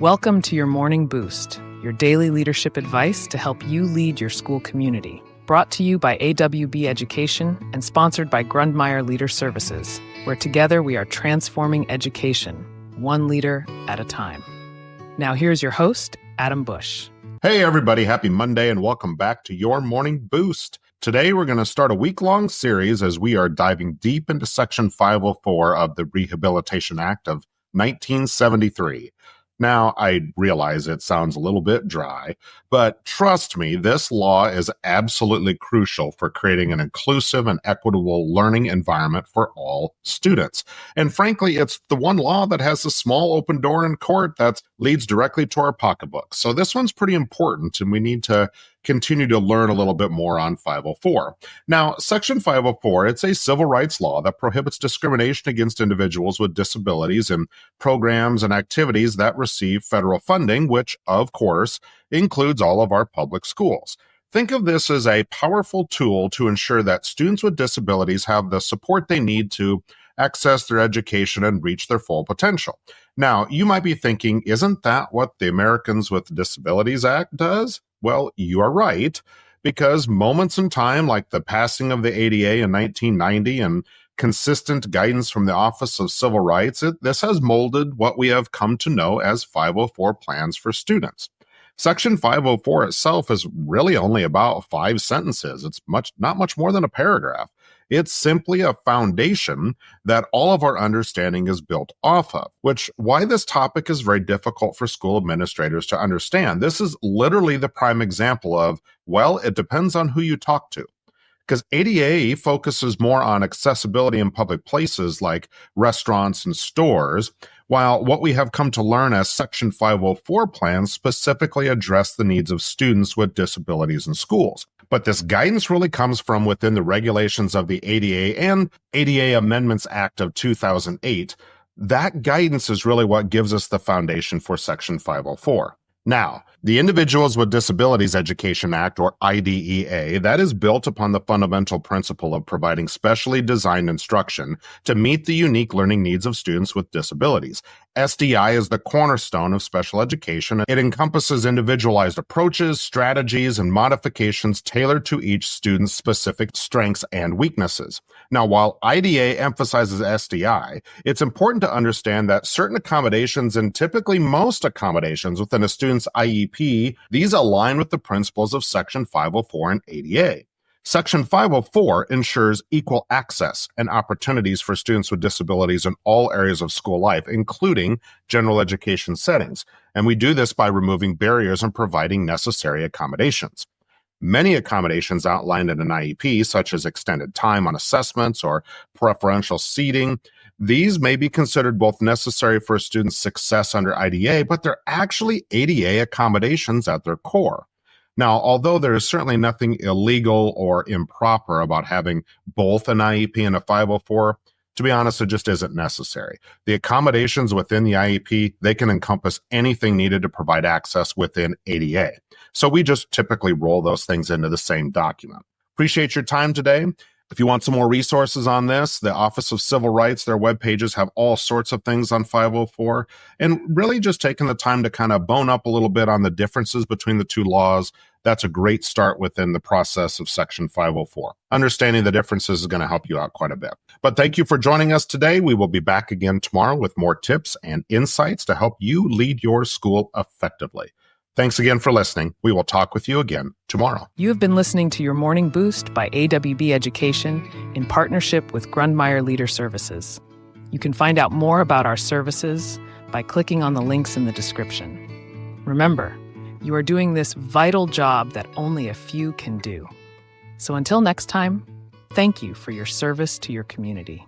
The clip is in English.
Welcome to your Morning Boost, your daily leadership advice to help you lead your school community. Brought to you by AWB Education and sponsored by Grundmeyer Leader Services, where together we are transforming education, one leader at a time. Now here's your host, Adam Bush. Hey everybody, happy Monday and welcome back to your Morning Boost. Today we're going to start a week-long series as we are diving deep into Section 504 of the Rehabilitation Act of 1973. Now, I realize it sounds a little bit dry, but trust me, this law is absolutely crucial for creating an inclusive and equitable learning environment for all students. And frankly, it's the one law that has a small open door in court that leads directly to our pocketbook. So this one's pretty important, and we need to continue to learn a little bit more on 504. Now, Section 504, it's a civil rights law that prohibits discrimination against individuals with disabilities in programs and activities that receive federal funding, which, of course, includes all of our public schools. Think of this as a powerful tool to ensure that students with disabilities have the support they need to access their education and reach their full potential. Now, you might be thinking, isn't that what the Americans with Disabilities Act does? Well, you are right, because moments in time like the passing of the ADA in 1990 and consistent guidance from the Office of Civil Rights, this has molded what we have come to know as 504 plans for students. Section 504 itself is really only about 5 sentences. It's not much more than a paragraph. It's simply a foundation that all of our understanding is built off of, why this topic is very difficult for school administrators to understand. This is literally the prime example of, well, it depends on who you talk to. Because ADA focuses more on accessibility in public places like restaurants and stores, while what we have come to learn as Section 504 plans specifically address the needs of students with disabilities in schools. But this guidance really comes from within the regulations of the ADA and ADA Amendments Act of 2008. That guidance is really what gives us the foundation for Section 504. Now, the Individuals with Disabilities Education Act, or IDEA, that is built upon the fundamental principle of providing specially designed instruction to meet the unique learning needs of students with disabilities. SDI is the cornerstone of special education. It encompasses individualized approaches, strategies, and modifications tailored to each student's specific strengths and weaknesses. Now, while IDEA emphasizes SDI, it's important to understand that certain accommodations, and typically most accommodations within a student's IEP, these align with the principles of Section 504 and ADA. Section 504 ensures equal access and opportunities for students with disabilities in all areas of school life, including general education settings. And we do this by removing barriers and providing necessary accommodations. Many accommodations outlined in an IEP, such as extended time on assessments or preferential seating, these may be considered both necessary for a student's success under IDEA, but they're actually ADA accommodations at their core. Now, although there is certainly nothing illegal or improper about having both an IEP and a 504, to be honest, it just isn't necessary. The accommodations within the IEP, they can encompass anything needed to provide access within ADA. So we just typically roll those things into the same document. Appreciate your time today. If you want some more resources on this, the Office of Civil Rights, their web pages have all sorts of things on 504, and really just taking the time to kind of bone up a little bit on the differences between the two laws. That's a great start within the process of Section 504. Understanding the differences is going to help you out quite a bit. But thank you for joining us today. We will be back again tomorrow with more tips and insights to help you lead your school effectively. Thanks again for listening. We will talk with you again tomorrow. You have been listening to your Morning Boost by AWB Education in partnership with Grundmeyer Leader Services. You can find out more about our services by clicking on the links in the description. Remember, you are doing this vital job that only a few can do. So until next time, thank you for your service to your community.